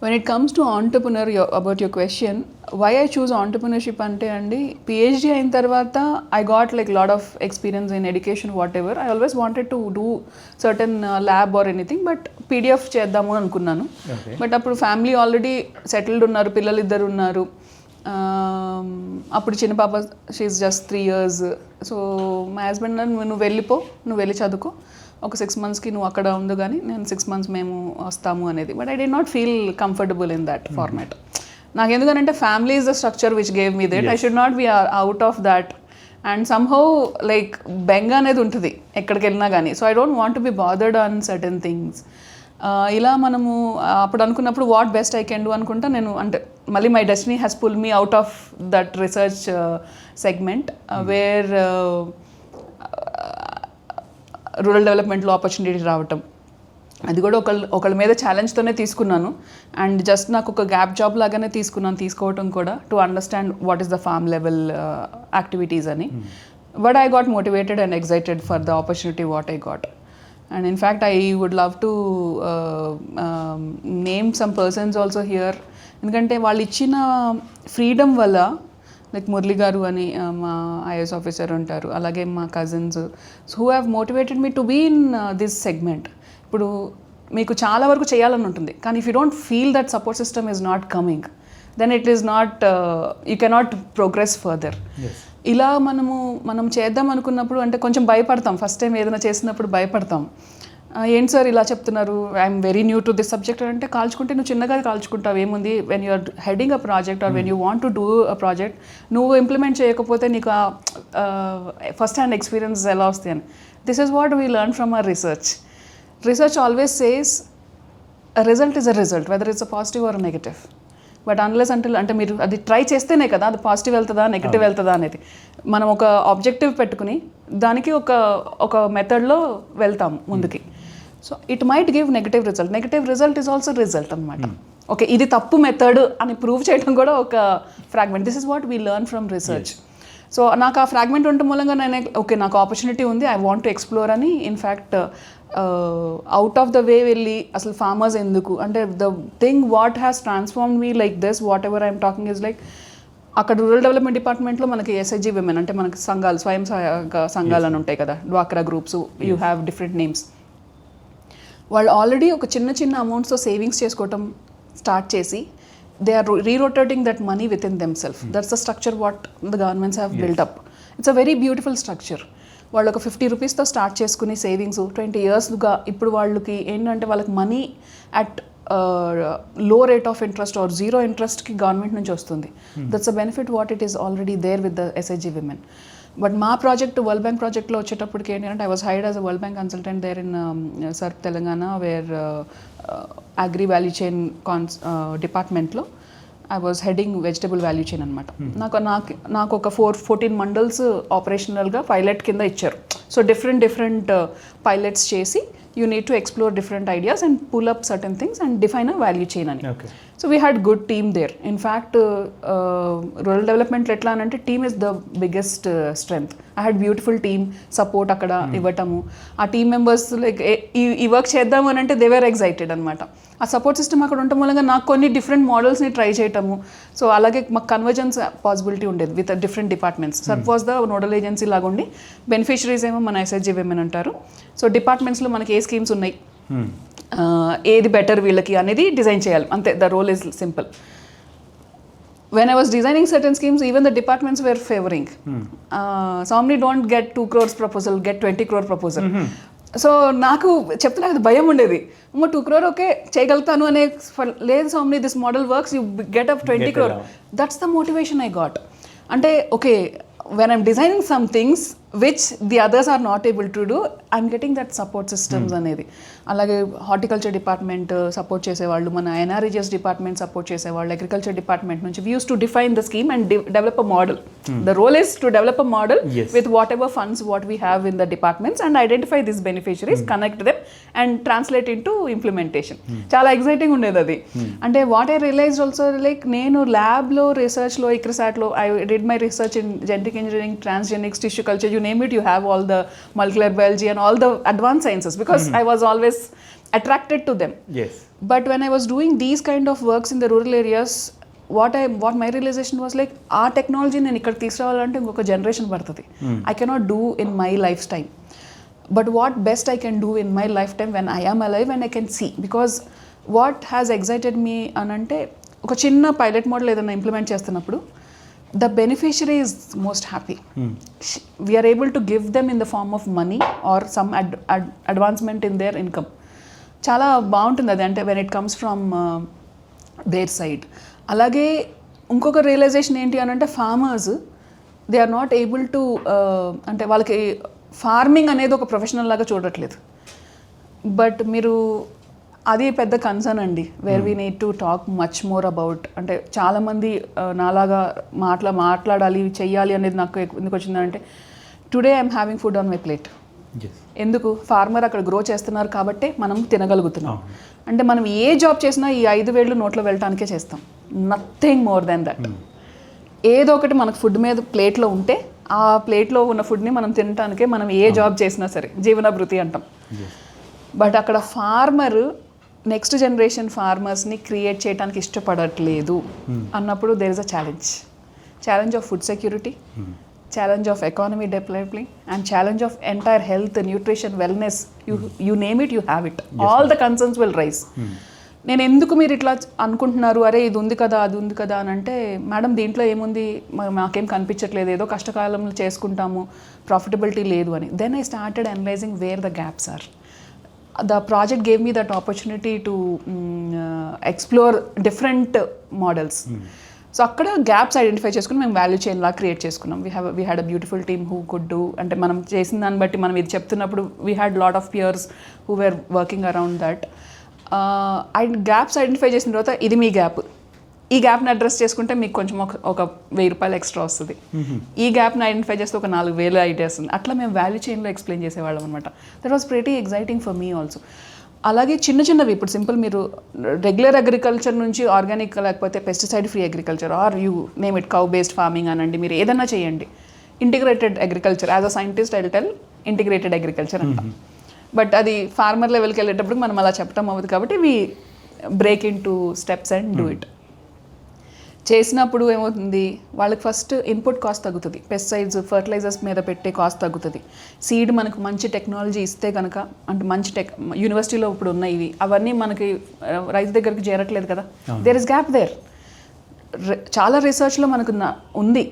When it comes to entrepreneur, about your question, why I choose entrepreneurship ante andi, PhD అయిన తర్వాత I got like lot of experience in education, whatever. I always wanted to do certain lab or anything, but PDF చేద్దాము అనుకున్నాను. But అప్పుడు family already settled ఉన్నారు, పిల్లలు ఇద్దరు ఉన్నారు. అప్పుడు చిన్న పాప షీఈస్ జస్ట్ 3 years. సో మా హస్బెండ్ నువ్వు వెళ్ళి చదువుకో, ఒక 6 monthsకి నువ్వు అక్కడ ఉండు కానీ నేను 6 months మేము వస్తాము అనేది. But I did not feel comfortable in that format. నాకు ఎందుకనంటే family is the structure which gave me that. I should not be out of that. And somehow like బెంగ అనేది ఉంటుంది ఎక్కడికి వెళ్ళినా కానీ. So I don't want to be bothered on certain things. ఇలా మనము అప్పుడు అనుకున్నప్పుడు what best I can do అనుకుంటా నేను, అంటే మళ్ళీ my destiny has pull me out of that research segment wear rural డెవలప్మెంట్లో ఆపర్చునిటీ రావటం. అది కూడా ఒకళ్ళ మీద ఛాలెంజ్తోనే తీసుకున్నాను. అండ్ జస్ట్ నాకు ఒక గ్యాప్ జాబ్ లాగానే తీసుకోవటం కూడా to understand what is the farm level activities అని. But I got motivated and excited for the opportunity what I got. And in fact, I would love to name some persons also here. ఎందుకంటే వాళ్ళు ఇచ్చిన freedom వల్ల, like Murali గారు అని మా IAS officer ఉంటారు, అలాగే మా cousins who have motivated me to be in this segment. ఇప్పుడు మీకు చాలా వరకు చేయాలని ఉంటుంది, కానీ if you don't feel that support system is not coming, then it is not, you cannot progress further. ఇలా మనం చేద్దాం అనుకున్నప్పుడు అంటే కొంచెం భయపడతాం. ఫస్ట్ టైం ఏదైనా చేసినప్పుడు భయపడతాం. ఏంటి సార్ ఇలా చెప్తున్నారు, I'm very new to this subject అంటే, కాల్చుకుంటే నువ్వు చిన్నగా కాల్చుకుంటావు, ఏముంది. When you're heading a project or when you want to do a project, నువ్వు ఇంప్లిమెంట్ చేయకపోతే నీకు ఫస్ట్ హ్యాండ్ ఎక్స్పీరియన్స్ ఎలా వస్తాయి అని. This is what we learn from our research. Research always says a result is a result, whether it's a positive or negative. But unless అంటే మీరు అది try చేస్తేనే కదా అది పాజిటివ్ వెళ్తుందా నెగిటివ్ వెళ్తుందా అనేది. మనం ఒక ఆబ్జెక్టివ్ పెట్టుకుని దానికి ఒక మెథడ్లో వెళ్తాము ముందుకి. So it might give negative result is also result అనమాట. ఓకే, ఇది తప్పు మెథడ్ అని ప్రూవ్ చేయడం కూడా ఒక fragment. This is what we learn from research. So నాకు ఆ ఫ్రాగ్మెంట్ ఉండటం మూలంగా నేను ఓకే నాకు ఆపర్చునిటీ ఉంది, ఐ వాంట్ టు ఎక్స్ప్లోర్ అని. In fact out of the way వెళ్ళి అసలు ఫార్మర్స్ ఎందుకు అంటే the thing what has transformed me like this what ever I'm talking is like, అక్కడ రూరల్ డెవలప్మెంట్ డిపార్ట్మెంట్లో మనకి ఎస్హెచ్జి విమెన్ అంటే మనకి సంఘాలు, స్వయం సహాయక సంఘాలు అని ఉంటాయి కదా, డ్వాక్రా groups, you have different names. వాళ్ళు ఆల్రెడీ ఒక చిన్న అమౌంట్స్తో సేవింగ్స్ చేసుకోవటం స్టార్ట్ చేసి they are re-rotating that money within themselves. That's the structure what the governments have built up. It's a very beautiful structure. వాళ్ళు ఒక 50 రూపీస్తో స్టార్ట్ చేసుకుని సేవింగ్స్ 20 yearsగా ఇప్పుడు వాళ్ళకి ఏంటంటే వాళ్ళకి money at low rate of interest or zero ఇంట్రెస్ట్కి government నుంచి వస్తుంది. That's a benefit what it is already there with the SHG women. But మా ప్రాజెక్ట్ వరల్డ్ బ్యాంక్ ప్రాజెక్ట్లో వచ్చేటప్పటికి ఏంటంటే I was hired as a world bank consultant there in SERP Telangana, where agri value chain డిపార్ట్మెంట్లో I was heading vegetable value chain అనమాట. నాకు ఒక 14 మండల్స్ ఆపరేషనల్గా pilot కింద ఇచ్చారు. సో డిఫరెంట్ పైలట్స్ చేసి you need to explore different ideas and pull up certain things and define a value chain ani. Okay. So we had good team there. In fact, rural development etla ante team is the biggest strength. I had beautiful team support akkada ivatamu. Aa team members like ee work cheddam anante they were excited anamata. ఆ support system అక్కడ ఉండటం మూలంగా నాకు కొన్ని different మోడల్స్ని try చేయటము. So అలాగే మాకు convergence possibility ఉండేది with different departments. SERP was the nodal agency లాగా ఉండి, బెనిఫిషరీస్ ఏమో మన ఎస్హెచ్జి విమెన్ అంటారు. సో డిపార్ట్మెంట్స్లో మనకి ఏ స్కీమ్స్ ఉన్నాయి, ఏది బెటర్ వీళ్ళకి అనేది డిజైన్ చేయాలి, అంతే. The role is simple. When I was designing certain schemes, even the departments were favoring. Somebody don't get 2 crores proposal, get 20 crore proposal. So నాకు చెప్తున్నా కదా భయం ఉండేది, 2 crore ఓకే చేయగలుగుతాను అనే. లేదు స్వామి, this model works, you get up 20 crore. That's the motivation I got. అంటే okay, when I'm designing some things which the others are not able to do, I'm getting that support systems అనేది. అలాగే horticulture department support చేసేవాళ్ళు, మన NREGS department support చేసేవాళ్ళు, agriculture department నుంచి we used to define the scheme and develop a model. The role is to develop a model with whatever funds what we have in the departments and identify these beneficiaries, connect them and translate into implementation. చాలా exciting ఉండేది అది. అంటే what I realised also, like నేను ల్యాబ్లో రీసెర్చ్లో ఇక్రిసాట్లో I did my research in genetic engineering, transgenics, tissue culture, you name it, you have all the molecular biology and all the advanced sciences, because I was always attracted to them. Yes. But when I was doing these kind of works in the rural areas, what my realization was like, our technology నేను ఇక్కడ తీసుకురావాలంటే ఇంకొక generation పడుతుంది. I cannot do in my lifetime. But what best I can do in my lifetime when I am alive and I can see. Because what has excited me అనంటే ఒక చిన్న pilot model ఏదైనా implement చేస్తున్నప్పుడు the beneficiary is most happy. We are able to give them in the form of money or some advancement in their income. చాలా బాగుంటుంది అది, అంటే when it comes from their side. అలాగే ఇంకొక realisation ఏంటి అని అంటే farmers they are not able to, అంటే వాళ్ళకి ఫార్మింగ్ అనేది ఒక ప్రొఫెషనల్ లాగా చూడట్లేదు. బట్ మీరు అది పెద్ద కన్సర్న్ అండి, where we need to talk much more about. అంటే చాలామంది నాలాగా మాట్లాడాలి చెయ్యాలి అనేది నాకు ఎందుకు వచ్చిందంటే, today I'm having food on my plate. ఎందుకు? ఫార్మర్ అక్కడ గ్రో చేస్తున్నారు కాబట్టి మనం తినగలుగుతున్నాం. అంటే మనం ఏ జాబ్ చేసినా ఈ 5 వేళ్ళు నోట్లో వెళ్ళటానికే చేస్తాం, నథింగ్ మోర్ దెన్ దట్. ఏదో ఒకటి మనకు ఫుడ్ మీద ప్లేట్లో ఉంటే ఆ ప్లేట్లో ఉన్న ఫుడ్ని మనం తినటానికే మనం ఏ జాబ్ చేసినా సరే జీవనాభృతి అంటాం. బట్ అక్కడ ఫార్మర్ నెక్స్ట్ జనరేషన్ ఫార్మర్స్ని క్రియేట్ చేయడానికి ఇష్టపడట్లేదు అన్నప్పుడు there is a challenge of food security, challenge of economy developing, and challenge of entire health, nutrition, wellness, you name it, you have it. All the concerns will rise. నేను ఎందుకు మీరు ఇట్లా అనుకుంటున్నారు, అరే ఇది ఉంది కదా అది ఉంది కదా అని అంటే, మేడం దీంట్లో ఏముంది, మాకేం కనిపించట్లేదు, ఏదో కష్టకాలంలో చేసుకుంటాము, ప్రాఫిటబిలిటీ లేదు అని. Then I started analysing where the gaps are. The project gave me that opportunity to explore different models. So అక్కడ గ్యాప్స్ ఐడెంటిఫై చేసుకుని మేము వాల్యూ చైన్ లా క్రియేట్ చేసుకున్నాం. We had a beautiful team who could do, అంటే మనం చేసిన దాన్ని బట్టి మనం ఇది చెప్తున్నప్పుడు we had lot of peers who were working around that. Gaps identify చేసిన తర్వాత ఇది మీ గ్యాప్, ఈ గ్యాప్ని అడ్రస్ చేసుకుంటే మీకు కొంచెం ఒక 1000 రూపాయలు ఎక్స్ట్రా వస్తుంది, ఈ గ్యాప్ని ఐడెంటిఫై చేస్తే ఒక 4000 ఐడియా వస్తుంది. అట్లా మేము వాల్యూ చైన్లో ఎక్స్ప్లెయిన్ చేసేవాళ్ళం అనమాట. That was pretty exciting for me also. అలాగే చిన్నవి ఇప్పుడు సింపుల్ మీరు రెగ్యులర్ అగ్రికల్చర్ నుంచి ఆర్గానిక్ లేకపోతే pesticide free agriculture are you name it cow based farming అనండి, మీరు ఏదైనా చేయండి. Integrated agriculture, as a scientist I will tell integrated agriculture అంటాం. బట్ అది ఫార్మర్ లెవెల్కి వెళ్ళేటప్పుడు మనం అలా చెప్పడం అవ్వదు కాబట్టి we break in to steps and do it. చేసినప్పుడు ఏమవుతుంది, వాళ్ళకి ఫస్ట్ ఇన్పుట్ కాస్ట్ తగ్గుతుంది, పెస్టిసైడ్స్ ఫర్టిలైజర్స్ మీద పెట్టే కాస్ట్ తగ్గుతుంది. సీడ్ మనకు మంచి టెక్నాలజీ ఇస్తే కనుక, అంటే మంచి యూనివర్సిటీలో ఇప్పుడు ఉన్నాయి ఇవి, అవన్నీ మనకి రైతు దగ్గరికి చేరట్లేదు కదా, దేర్ ఇస్ గ్యాప్ దేర్. చాలా రీసెర్చ్లో మనకు ఉంది,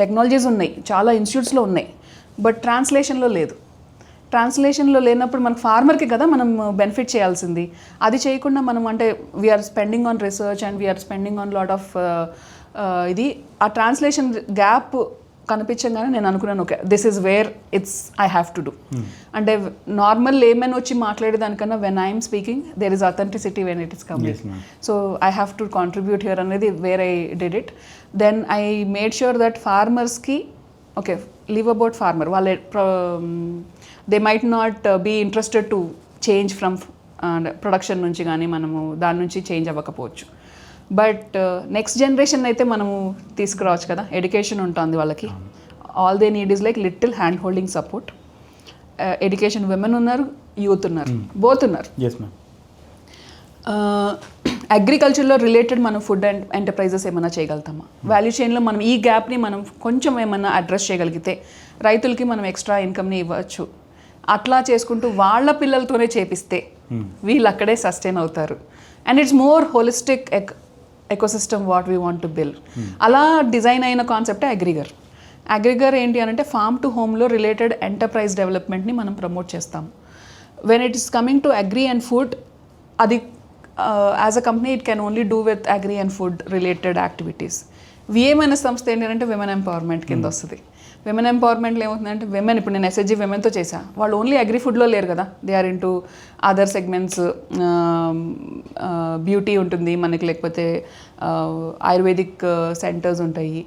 టెక్నాలజీస్ ఉన్నాయి, చాలా ఇన్స్టిట్యూట్స్లో ఉన్నాయి, బట్ ట్రాన్స్లేషన్లో లేదు. ట్రాన్స్లేషన్లో లేనప్పుడు మనకు ఫార్మర్కి కదా మనం బెనిఫిట్ చేయాల్సింది. అది చేయకుండా మనం అంటే we're spending on research and we're spending on lot of ఇది. ఆ ట్రాన్స్లేషన్ గ్యాప్ కనిపించగానే నేను అనుకున్నాను, okay this is where it's I have to do. అంటే నార్మల్ లేమెన్ వచ్చి మాట్లాడేదానికన్నా when I'm speaking there is authenticity when it is coming. So I have to contribute here అనేది where I did it. Then I made sure that ఫార్మర్స్కి okay leave about farmer, వాళ్ళ they might not be interested to change from production నుంచి, కానీ మనము దాని నుంచి change అవ్వకపోవచ్చు. But next generation అయితే మనము తీసుకురావచ్చు కదా, ఎడ్యుకేషన్ ఉంటుంది వాళ్ళకి. All they need is like little hand holding support. Education women ఉన్నారు, యూత్ ఉన్నారు, బోత్ ఉన్నారు. అగ్రికల్చర్లో రిలేటెడ్ మనం ఫుడ్ అండ్ ఎంటర్ప్రైజెస్ ఏమైనా చేయగలుగుతామా, వాల్యూ చైన్లో మనం ఈ గ్యాప్ని మనం కొంచెం ఏమైనా అడ్రస్ చేయగలిగితే రైతులకి మనం ఎక్స్ట్రా ఇన్కమ్ని ఇవ్వచ్చు. అట్లా చేసుకుంటూ వాళ్ళ పిల్లలతోనే చేపిస్తే వీళ్ళు అక్కడే సస్టైన్ అవుతారు. And it's more holistic ecosystem what we want to build. అలా డిజైన్ అయిన కాన్సెప్టే అగ్రిగర్. అగ్రిగర్ ఏంటి అని అంటే ఫార్మ్ టు హోమ్లో రిలేటెడ్ ఎంటర్ప్రైజ్ డెవలప్మెంట్ని మనం ప్రమోట్ చేస్తాం. When it is coming to agri and food, అది as a company it can only do with agri and food related activities. విఏమైన సంస్థ ఏంటంటే విమెన్ ఎంపవర్మెంట్ కింద వస్తుంది. విమెన్ ఎంపవర్మెంట్లో ఏమవుతుందంటే విమెన్, ఇప్పుడు నేను ఎస్హెచ్జి విమెన్తో చేశాను, వాళ్ళు ఓన్లీ అగ్రి ఫుడ్లో లేరు కదా, they are in to other segments. Beauty ఉంటుంది మనకి, లేకపోతే ఆయుర్వేదిక్ సెంటర్స్ ఉంటాయి.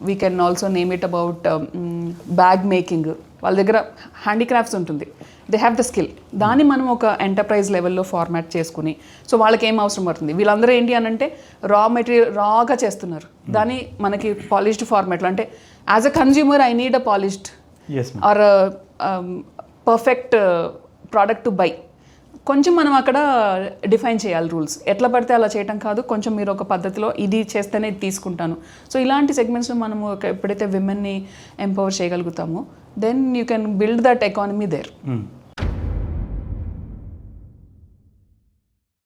We can also name it about bag making, వాళ్ళ దగ్గర హ్యాండీక్రాఫ్ట్స్ ఉంటుంది, దే హ్యావ్ ద స్కిల్. దాన్ని మనం ఒక ఎంటర్ప్రైజ్ లెవెల్లో ఫార్మాట్ చేసుకుని, సో వాళ్ళకి ఏం అవసరం పడుతుంది, వీళ్ళందరూ ఏంటి అని అంటే రా మెటీరియల్ రాగా చేస్తున్నారు, దాన్ని మనకి పాలిష్డ్ ఫార్మాట్లో, అంటే as a consumer I need a polished or perfect product to buy. కొంచెం మనం అక్కడ డిఫైన్ చేయాలి రూల్స్. ఎట్లా పడితే అలా చేయటం కాదు, కొంచెం మీరు ఒక పద్ధతిలో ఇది చేస్తేనే ఇది తీసుకుంటాను. సో ఇలాంటి సెగ్మెంట్స్లో మనము ఎప్పుడైతే విమెన్ని ఎంపవర్ చేయగలుగుతామో then you can build that economy there.